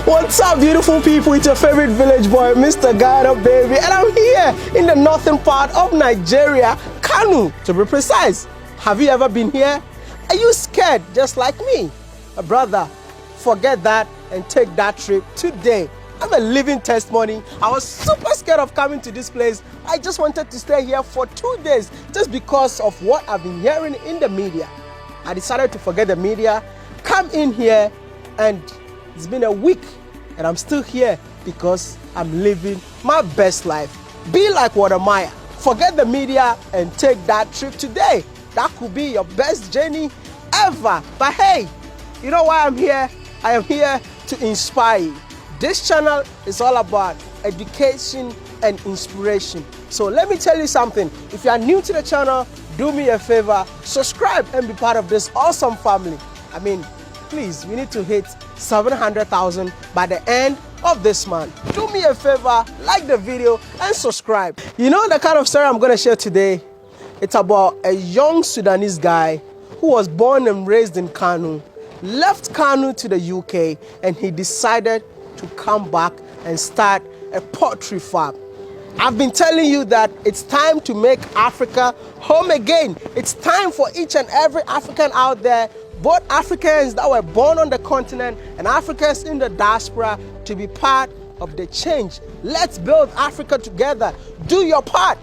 What's up, beautiful people? It's your favorite village boy, Mr. Ghana, baby. And I'm here in the northern part of Nigeria, Kano, to be precise. Have you ever been here? Are you scared just like me? Brother, forget that and take that trip today. I'm a living testimony. I was super scared of coming to this place. I just wanted to stay here for 2 days just because of what I've been hearing in the media. I decided to forget the media, come in here, and it's been a week and I'm still here because I'm living my best life. Be like Watermaya. Forget the media and take that trip today. That could be your best journey ever. But hey, you know why I'm here? I am here to inspire you. This channel is all about education and inspiration. So let me tell you something. If you are new to the channel, do me a favor, subscribe and be part of this awesome family. I mean, please, we need to hit 700,000 by the end of this month. Do me a favor, like the video and subscribe. You know the kind of story I'm going to share today? It's about a young Sudanese guy who was born and raised in Kano, left Kano to the UK, and he decided to come back and start a poultry farm. I've been telling you that it's time to make Africa home again. It's time for each and every African out there, both Africans that were born on the continent and Africans in the diaspora, to be part of the change. Let's build Africa together. Do your part.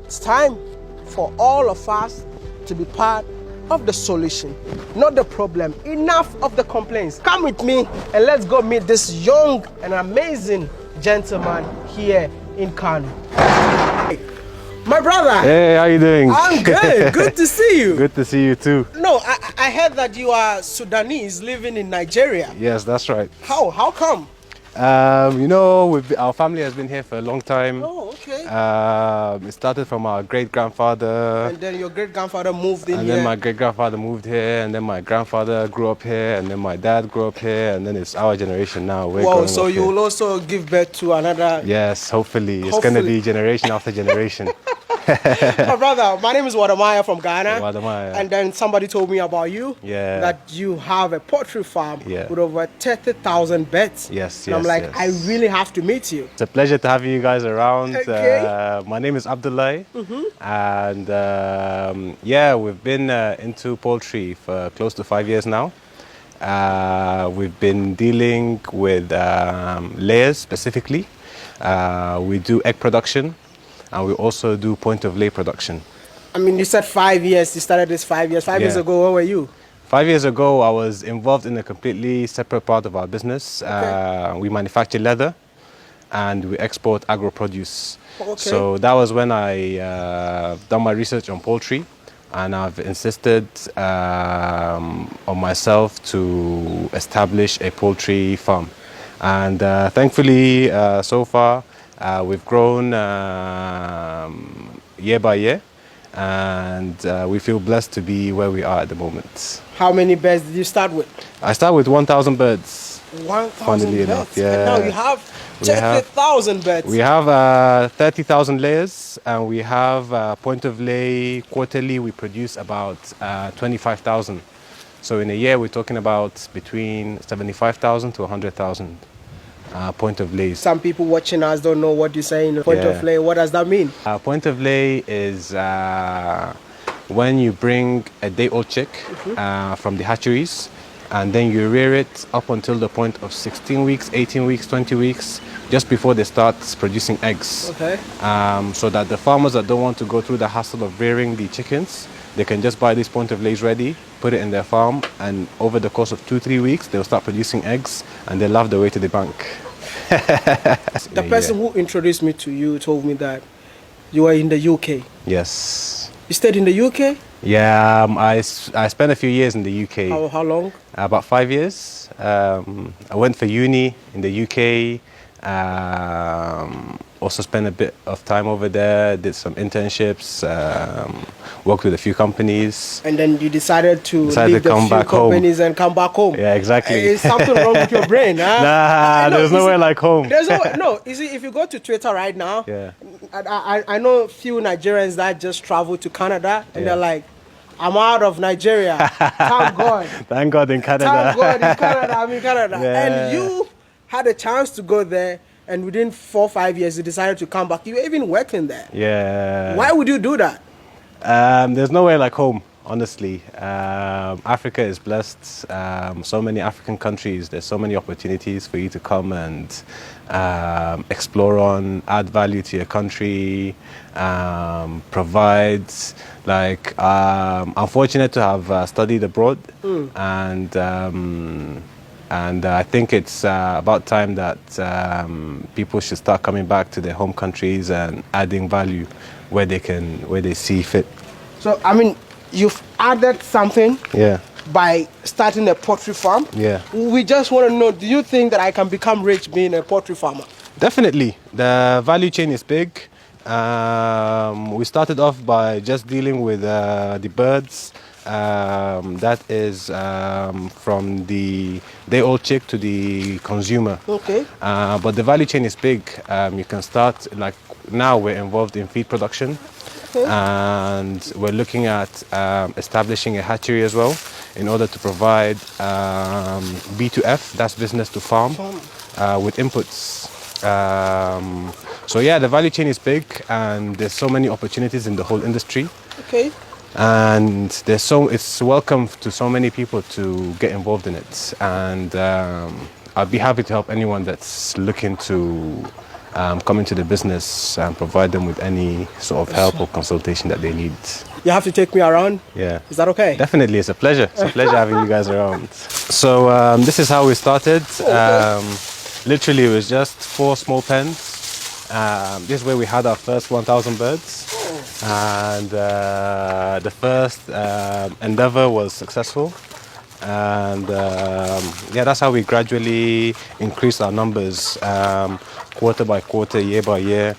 It's time for all of us to be part of the solution, not the problem. Enough of the complaints. Come with me and let's go meet this young and amazing gentleman here in Kano. Hey, my brother. Hey, how you doing? I'm good. Good to see you. Good to see you too. No, I heard that you are Sudanese living in Nigeria. Yes, that's right. How come? You know, our family has been here for a long time. Oh, okay. It started from our great-grandfather. And then your great-grandfather moved in and here. then my great-grandfather moved here, and then my grandfather grew up here, and then my dad grew up here, and then it's our generation now. Wow, so you will also give birth to another... Yes, hopefully. It's going to be generation after generation. My brother, my name is Watermaya from Ghana. Watermaya. And then somebody told me about you. Yeah. That you have a poultry farm Yeah. with over 30,000 beds. Yes, and I'm like, yes. I really have to meet you. It's a pleasure to have you guys around. Okay. My name is Abdullah, and yeah, we've been into poultry for close to 5 years now. We've been dealing with layers specifically. We do egg production, and we also do point of lay production. I mean, you said 5 years. You started this 5 years. 5 years ago, where were you? 5 years ago, I was involved in a completely separate part of our business. Okay. We manufacture leather and we export agro-produce. Okay. So that was when I done my research on poultry, and I've insisted on myself to establish a poultry farm. And thankfully, so far, we've grown year by year, and we feel blessed to be where we are at the moment. How many birds did you start with? I started with 1,000 birds. 1,000 birds? Enough, yeah. And now you have 30,000 birds. We have 30,000 layers, and we have point of lay quarterly. We produce about 25,000. So in a year, we're talking about between 75,000 to 100,000 point of lays. Some people watching us don't know what you're saying. Point of lay, what does that mean? Point of lay is when you bring a day-old chick from the hatcheries, and then you rear it up until the point of 16 weeks, 18 weeks, 20 weeks, just before they start producing eggs. Okay. So that the farmers that don't want to go through the hassle of rearing the chickens, they can just buy these point of lays ready, put it in their farm, and over the course of 2-3 weeks, they'll start producing eggs, and they'll love the way to the bank. The person who introduced me to you told me that you were in the UK. Yes. You stayed in the UK? Yeah, I spent a few years in the UK. How long? About 5 years. I went for uni in the UK. Also spent a bit of time over there, did some internships, worked with a few companies. And then you decided to leave the few companies and come back home. Yeah, exactly. Is something wrong with your brain? Huh? Nah, there's nowhere like home. There's no. You see, if you go to Twitter right now, yeah. I know a few Nigerians that just traveled to Canada, and they're like, I'm out of Nigeria. Thank God. Thank God in Canada. Thank God in Canada. I'm in Canada. Yeah. And you had a chance to go there, and within 4 or 5 years, you decided to come back. You were even working there. Yeah. Why would you do that? There's nowhere like home, honestly. Africa is blessed. So many African countries, there's so many opportunities for you to come and explore on, add value to your country, provide. Like, I'm fortunate to have studied abroad, and I think it's about time that people should start coming back to their home countries and adding value where they see fit. So, I mean, you've added something Yeah. by starting a poultry farm. Yeah. We just want to know, do you think that I can become rich being a poultry farmer? Definitely. The value chain is big. We started off by just dealing with the birds. That is from the day-old chick to the consumer. Okay. But the value chain is big. You can start, like now we're involved in feed production. And we're looking at establishing a hatchery as well in order to provide B2F, that's business to farm, with inputs. So yeah, the value chain is big, and there's so many opportunities in the whole industry. Okay. And it's welcome to so many people to get involved in it. And I'd be happy to help anyone that's looking to come into the business and provide them with any sort of help or consultation that they need. You have to take me around? Yeah. Is that okay? Definitely, it's a pleasure. It's a pleasure having you guys around. So this is how we started. Literally, it was just 4 small pens. This is where we had our first 1,000 birds. And the first endeavor was successful. And yeah, that's how we gradually increased our numbers, quarter by quarter, year by year.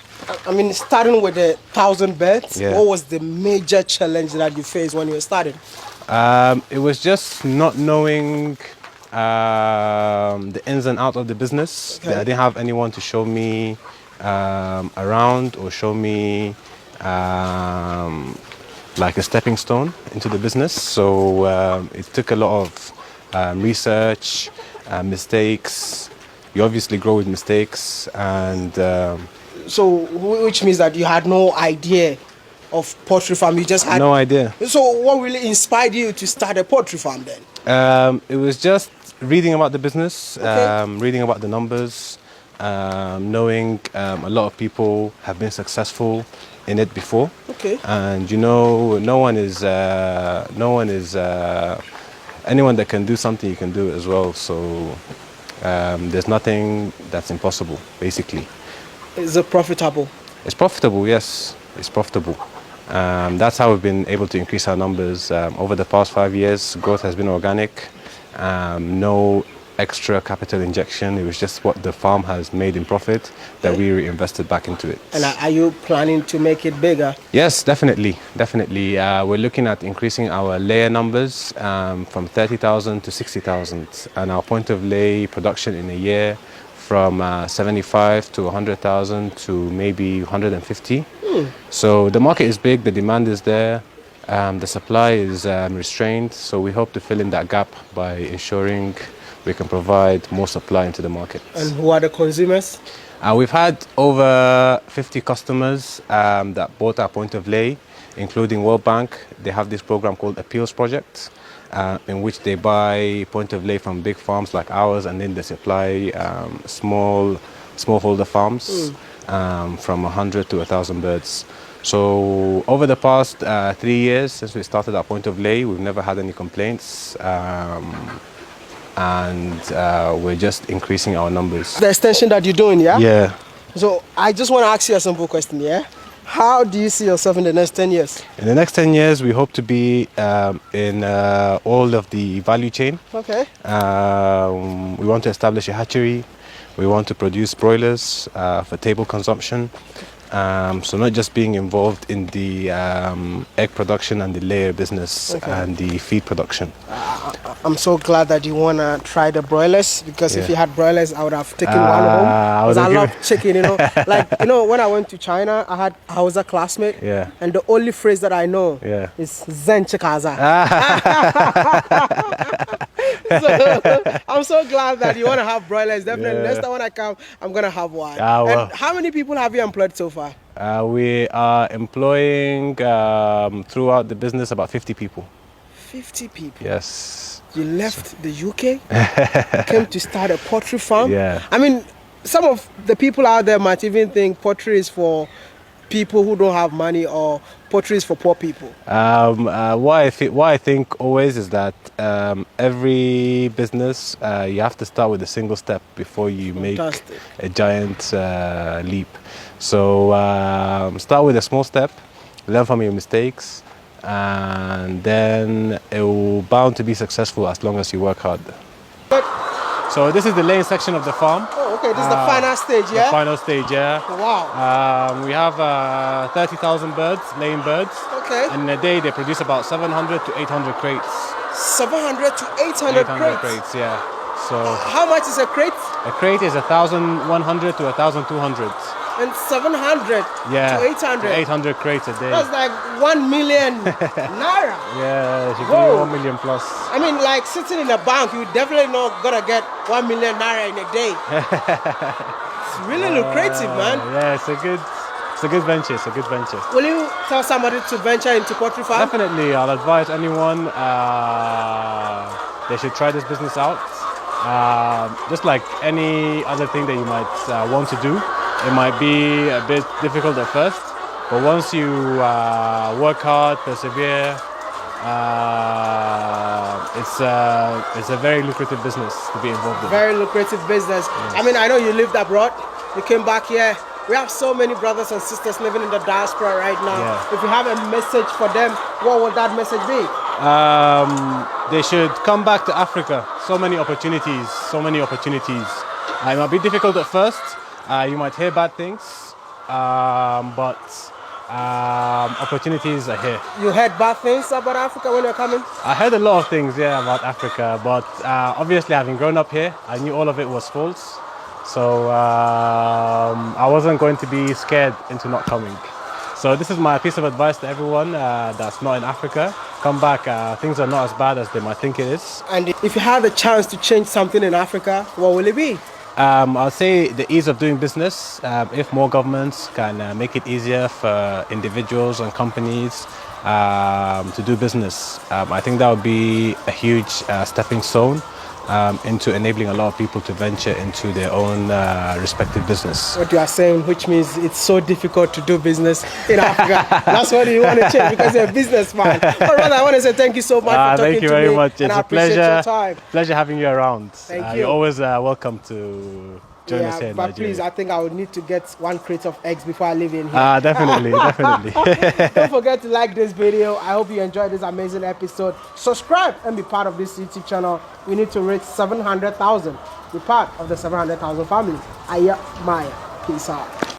I mean, starting with the 1,000 birds, Yeah. what was the major challenge that you faced when you were starting? It was just not knowing the ins and outs of the business. Okay. I didn't have anyone to show me around or show me like a stepping stone into the business. So it took a lot of research, mistakes. You obviously grow with mistakes, and So, which means that you had no idea of poultry farm. You just had no idea. So, what really inspired you to start a poultry farm then? It was just reading about the business, Okay. reading about the numbers, knowing a lot of people have been successful in it before. Okay. And you know, anyone that can do something, you can do it as well. So there's nothing that's impossible, basically. Is it profitable? It's profitable, yes. It's profitable. That's how we've been able to increase our numbers. Over the past 5 years, growth has been organic. No extra capital injection. It was just what the farm has made in profit that we reinvested back into it. And are you planning to make it bigger? Yes, definitely. Definitely. We're looking at increasing our layer numbers from 30,000 to 60,000, and our point of lay production in a year from 75 to 100,000 to maybe 150. So the market is big, the demand is there, the supply is restrained. So we hope to fill in that gap by ensuring we can provide more supply into the market. And who are the consumers? We've had over 50 customers that bought our point of lay, including World Bank. They have this program called Appeals Project, in which they buy point of lay from big farms like ours, and then they supply smallholder farms from 100 to 1,000 birds. So over the past 3 years since we started our point of lay, we've never had any complaints. And we're just increasing our numbers. The extension that you're doing, yeah? Yeah. So I just want to ask you a simple question, yeah? How do you see yourself in the next 10 years? In the next 10 years, we hope to be in all of the value chain. Okay. We want to establish a hatchery. We want to produce broilers for table consumption. So not just being involved in the egg production and the layer business and the feed production. I'm so glad that you want to try the broilers, because if Yeah. you had broilers, I would have taken one home. Because I love chicken, Like, when I went to China, I was a classmate. Yeah. And the only phrase that I know is Zen Chikaza. So I'm so glad that you want to have broilers. Definitely. Next time when I come, I'm going to have one. Well. And how many people have you employed so far? We are employing throughout the business about 50 people. 50 people? Yes. You left the UK, came to start a poultry farm. Yeah. I mean, some of the people out there might even think poultry is for people who don't have money, or poultry is for poor people. Why I think always is that every business, you have to start with a single step before you make a giant leap. So start with a small step, learn from your mistakes, and then it will bound to be successful as long as you work hard. So this is the laying section of the farm. Oh, okay. This is the final stage, yeah? The final stage, yeah. Wow. We have 30,000 birds, laying birds. Okay. And in a day, they produce about 700 to 800 crates. 700 to 800 crates, yeah. So how much is a crate? A crate is 1,100 to 1,200. And 700 to 800? 800 crates a day. That's like 1 million naira. Yeah, it should be 1 million plus. I mean, like sitting in a bank, you're definitely not gonna get 1 million naira in a day. It's really lucrative, man. Yeah, it's a good venture. It's a good venture. Will you tell somebody to venture into poultry farm? Definitely, I'll advise anyone they should try this business out. Just like any other thing that you might want to do, it might be a bit difficult at first, but once you work hard, persevere, it's a very lucrative business to be involved in. Very lucrative business. Yes. I mean, I know you lived abroad, you came back here. We have so many brothers and sisters living in the diaspora right now. Yeah. If you have a message for them, what would that message be? They should come back to Africa. So many opportunities. It might be difficult at first. You might hear bad things, but opportunities are here. You heard bad things about Africa when you're coming? I heard a lot of things, about Africa, but obviously having grown up here, I knew all of it was false. So I wasn't going to be scared into not coming. So this is my piece of advice to everyone that's not in Africa. Come back, things are not as bad as they might think it is. And if you had the chance to change something in Africa, what will it be? I'll say the ease of doing business. If more governments can make it easier for individuals and companies to do business, I think that would be a huge stepping stone into enabling a lot of people to venture into their own respective business. What you are saying, which means it's so difficult to do business in Africa. That's what you want to change, because you're a businessman. But rather, I want to say thank you so much for talking to me. Thank you very much. It's a pleasure. Pleasure having you around. Thank you. You're always welcome to join us here in but Nigeria. Please, I think I would need to get 1 crate of eggs before I leave in here. Definitely. Don't forget to like this video. I hope you enjoyed this amazing episode. Subscribe and be part of this YouTube channel. We need to reach 700,000. Be part of the 700,000 family. Aya Maya. Peace out.